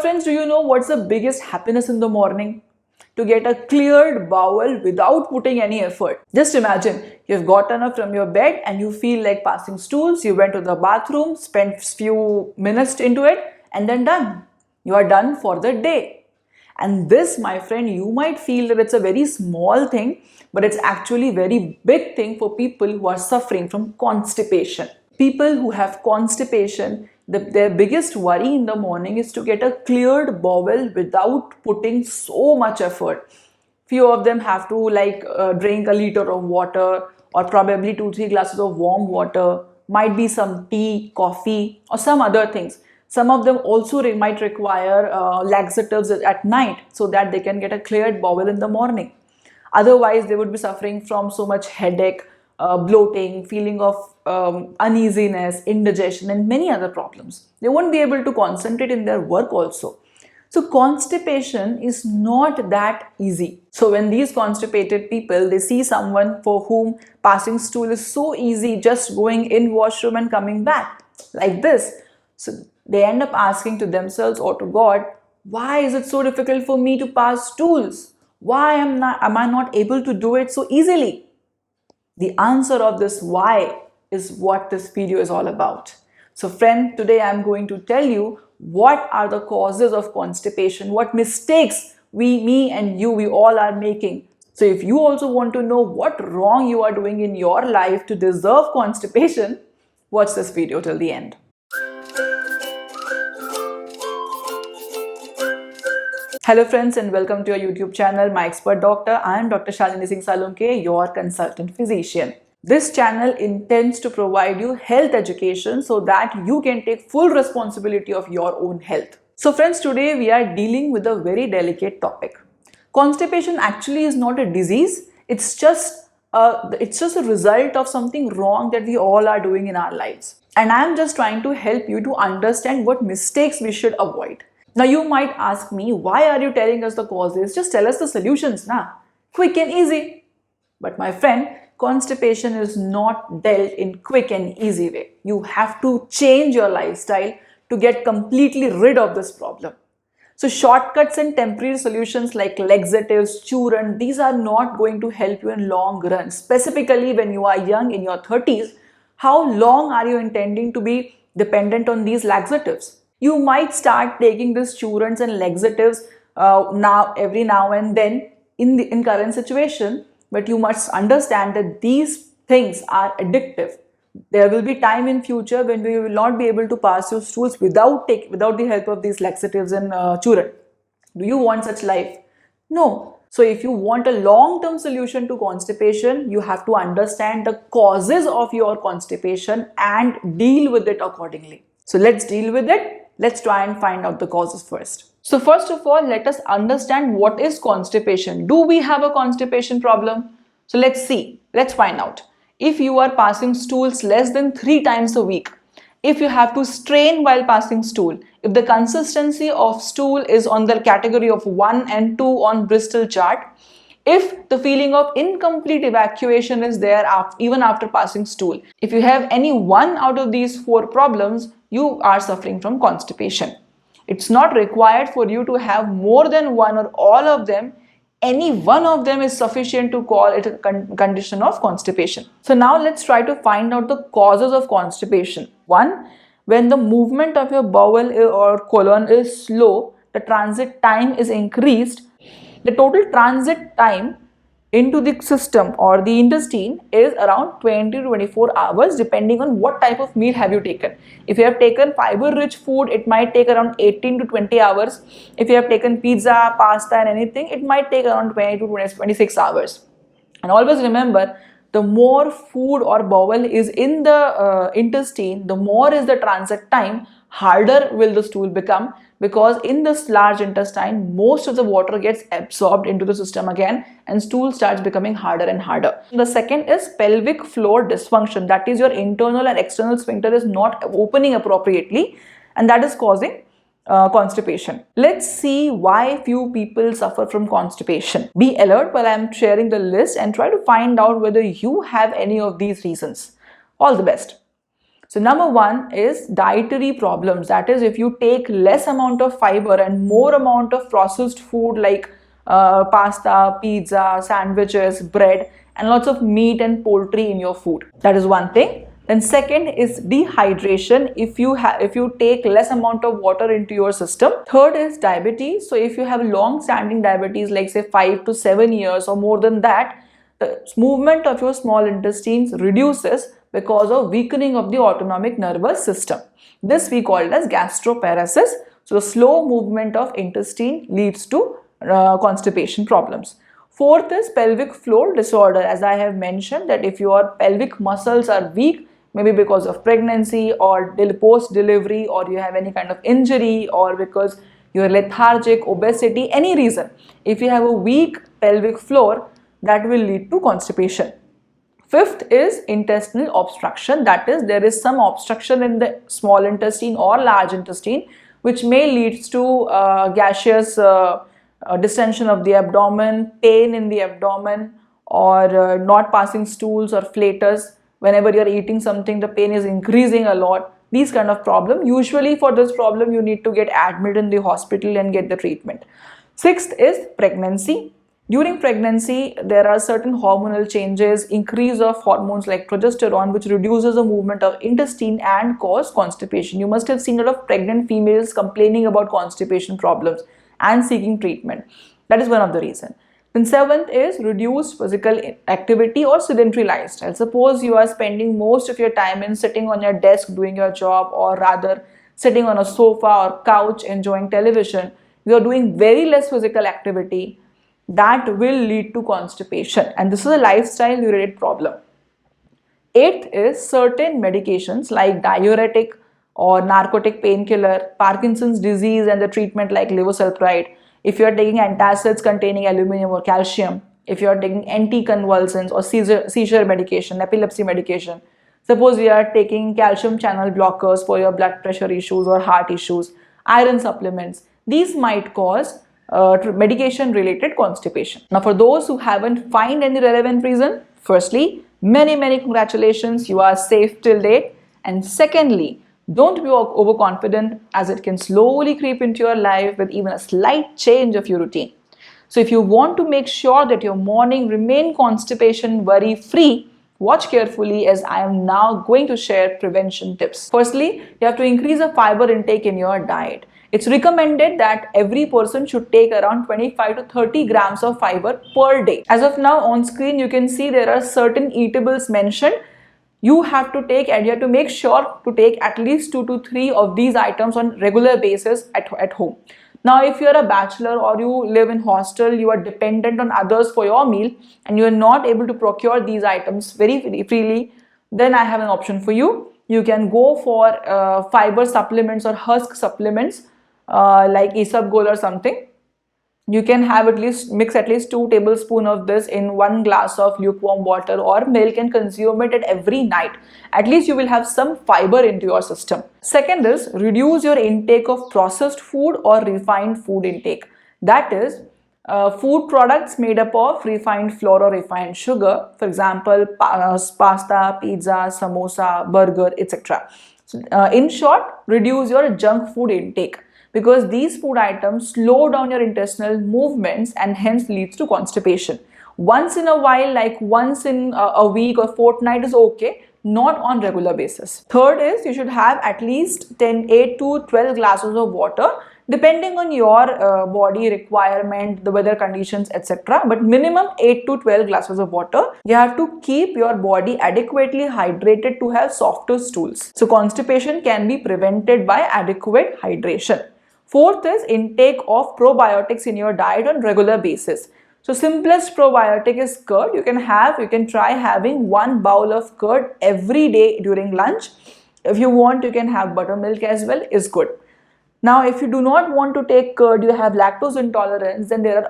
friends, do you know what's the biggest happiness in the morning? To get a cleared bowel without putting any effort. Just imagine, you've gotten up from your bed and you feel like passing stools, you went to the bathroom, spent few minutes into it, and then done. You are done for the day. And this, my friend, you might feel that it's a very small thing, but it's actually a very big thing for people who are suffering from constipation. People who have constipation, their biggest worry in the morning is to get a cleared bowel without putting so much effort. Few of them have to drink a liter of water or probably 2-3 glasses of warm water, might be some tea, coffee or some other things. Some of them also might require laxatives at night so that they can get a cleared bowel in the morning. Otherwise, they would be suffering from so much headache, bloating, feeling of uneasiness, indigestion and many other problems. They won't be able to concentrate in their work also. So constipation is not that easy. So when these constipated people, they see someone for whom passing stool is so easy, just going in washroom and coming back like this. So they end up asking to themselves or to God, why is it so difficult for me to pass stools? Why am I not able to do it so easily? The answer of this why is what this video is all about. So friend, today I am going to tell you what are the causes of constipation, what mistakes me and you, we all are making. So if you also want to know what wrong you are doing in your life to deserve constipation, watch this video till the end. Hello friends and welcome to your YouTube channel, My Expert Doctor. I am Dr. Shalini Singh Salunke, your consultant physician. This channel intends to provide you health education so that you can take full responsibility of your own health. So friends, today we are dealing with a very delicate topic. Constipation actually is not a disease, it's just a result of something wrong that we all are doing in our lives. And I am just trying to help you to understand what mistakes we should avoid. Now you might ask me, why are you telling us the causes? Just tell us the solutions now. Quick and easy. But my friend, constipation is not dealt in quick and easy way. You have to change your lifestyle to get completely rid of this problem. So shortcuts and temporary solutions like laxatives, churn, these are not going to help you in long run. Specifically when you are young in your 30s, how long are you intending to be dependent on these laxatives? You might start taking these churns and laxatives every now and then in current situation, but you must understand that these things are addictive. There will be time in future when we will not be able to pass your stools without the help of these laxatives and churn. Do you want such life? No. So if you want a long-term solution to constipation, you have to understand the causes of your constipation and deal with it accordingly. So let's deal with it. Let's try and find out the causes first. So first of all, let us understand what is constipation. Do we have a constipation problem? So let's see. Let's find out. If you are passing stools less than 3 times a week, if you have to strain while passing stool, if the consistency of stool is on the category of 1 and 2 on Bristol chart, if the feeling of incomplete evacuation is there even after passing stool, if you have any one out of these 4 problems, you are suffering from constipation. It's not required for you to have more than one or all of them. Any one of them is sufficient to call it a condition of constipation. So now let's try to find out the causes of constipation. 1, when the movement of your bowel or colon is slow, the transit time is increased. The total transit time into the system or the intestine is around 20 to 24 hours depending on what type of meal have you taken. If you have taken fiber-rich food, it might take around 18 to 20 hours. If you have taken pizza, pasta and anything, it might take around 20 to 26 hours. And always remember, the more food or bowel is in the intestine, the more is the transit time, harder will the stool become, because in this large intestine, most of the water gets absorbed into the system again and stool starts becoming harder and harder. The second is pelvic floor dysfunction. That is, your internal and external sphincter is not opening appropriately and that is causing constipation. Let's see why few people suffer from constipation. Be alert while I am sharing the list and try to find out whether you have any of these reasons. All the best. So number one is dietary problems. That is, if you take less amount of fiber and more amount of processed food like pasta, pizza, sandwiches, bread, and lots of meat and poultry in your food. That is one thing. Then second is dehydration. If you take less amount of water into your system. Third is diabetes. So if you have long standing diabetes, like say 5 to 7 years or more than that, the movement of your small intestines reduces because of weakening of the autonomic nervous system. This we call as gastroparesis. So the slow movement of intestine leads to constipation problems. Fourth is pelvic floor disorder. As I have mentioned, that if your pelvic muscles are weak, maybe because of pregnancy or post delivery, or you have any kind of injury, or because you are lethargic, obesity, any reason, if you have a weak pelvic floor, that will lead to constipation. Fifth is intestinal obstruction. That is, there is some obstruction in the small intestine or large intestine, which may lead to gaseous distension of the abdomen, pain in the abdomen, or not passing stools or flatus. Whenever you are eating something, the pain is increasing a lot. These kind of problem. Usually for this problem, you need to get admitted in the hospital and get the treatment. Sixth is pregnancy. During pregnancy, there are certain hormonal changes, increase of hormones like progesterone, which reduces the movement of intestine and cause constipation. You must have seen a lot of pregnant females complaining about constipation problems and seeking treatment. That is one of the reasons. Then seventh is reduced physical activity or sedentary lifestyle. Suppose you are spending most of your time in sitting on your desk doing your job, or rather sitting on a sofa or couch enjoying television. You are doing very less physical activity. That will lead to constipation, and this is a lifestyle related problem. Eighth is certain medications like diuretic or narcotic painkiller, Parkinson's disease and the treatment like levosulfide. If you are taking antacids containing aluminum or calcium, if you are taking anticonvulsants or seizure medication, epilepsy medication, suppose you are taking calcium channel blockers for your blood pressure issues or heart issues, iron supplements, these might cause medication related constipation. Now for those who haven't find any relevant reason, firstly, many congratulations, you are safe till date. And secondly, don't be overconfident, as it can slowly creep into your life with even a slight change of your routine. So if you want to make sure that your morning remain constipation worry free, watch carefully, as I am now going to share prevention tips. Firstly, you have to increase the fiber intake in your diet. It's recommended that every person should take around 25 to 30 grams of fiber per day. As of now on screen, you can see there are certain eatables mentioned. You have to take, and you have to make sure to take at least 2 to 3 of these items on regular basis at home. Now, if you are a bachelor or you live in hostel, you are dependent on others for your meal and you are not able to procure these items very freely, then I have an option for you. You can go for fiber supplements or husk supplements like Isabgol or something. You can have mix at least 2 tablespoons of this in 1 glass of lukewarm water or milk and consume it every night. At least you will have some fiber into your system. Second is reduce your intake of processed food or refined food intake. That is food products made up of refined flour or refined sugar. For example, pasta, pizza, samosa, burger, etc. So, in short, reduce your junk food intake, because these food items slow down your intestinal movements and hence leads to constipation. Once in a while, like once in a week or fortnight is okay, not on regular basis. Third is you should have at least 8 to 12 glasses of water, depending on your body requirement, the weather conditions, etc. But minimum 8 to 12 glasses of water. You have to keep your body adequately hydrated to have softer stools. So constipation can be prevented by adequate hydration. Fourth is intake of probiotics in your diet on regular basis. So simplest probiotic is curd. You can try having 1 bowl of curd every day during lunch. If you want, you can have buttermilk as well, is good. Now, if you do not want to take curd, you have lactose intolerance, then there are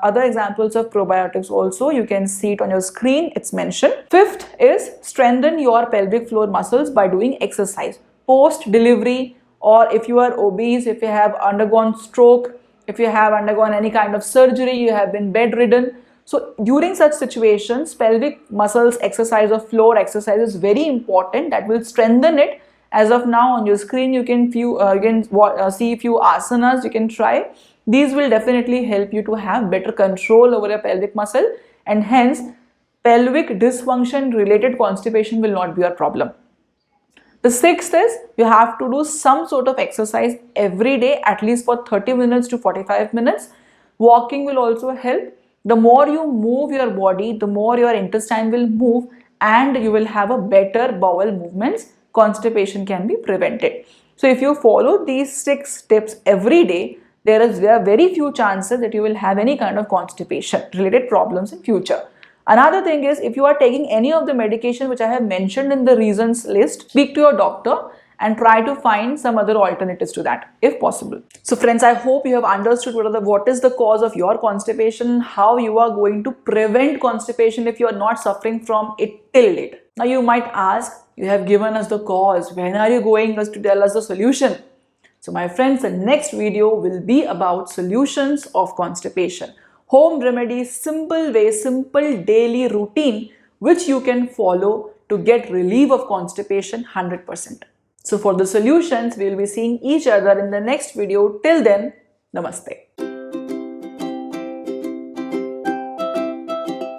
other examples of probiotics also. You can see it on your screen, it's mentioned. Fifth is strengthen your pelvic floor muscles by doing exercise. Post-delivery, or if you are obese, if you have undergone stroke, if you have undergone any kind of surgery, you have been bedridden. So during such situations, pelvic muscles exercise or floor exercise is very important. That will strengthen it. As of now on your screen, you can see few asanas you can try. These will definitely help you to have better control over your pelvic muscle, and hence pelvic dysfunction related constipation will not be your problem. The sixth is you have to do some sort of exercise every day, at least for 30 minutes to 45 minutes. Walking will also help. The more you move your body, the more your intestine will move, and you will have a better bowel movements. Constipation can be prevented. So if you follow these 6 tips every day, there are very few chances that you will have any kind of constipation related problems in future. Another thing is, if you are taking any of the medication which I have mentioned in the reasons list, speak to your doctor and try to find some other alternatives to that if possible. So friends, I hope you have understood what is the cause of your constipation, how you are going to prevent constipation if you are not suffering from it till date. Now you might ask, you have given us the cause, when are you going to tell us the solution? So my friends, the next video will be about solutions of constipation. Home remedies, simple way, simple daily routine which you can follow to get relief of constipation 100%. So for the solutions, we will be seeing each other in the next video. Till then, namaste.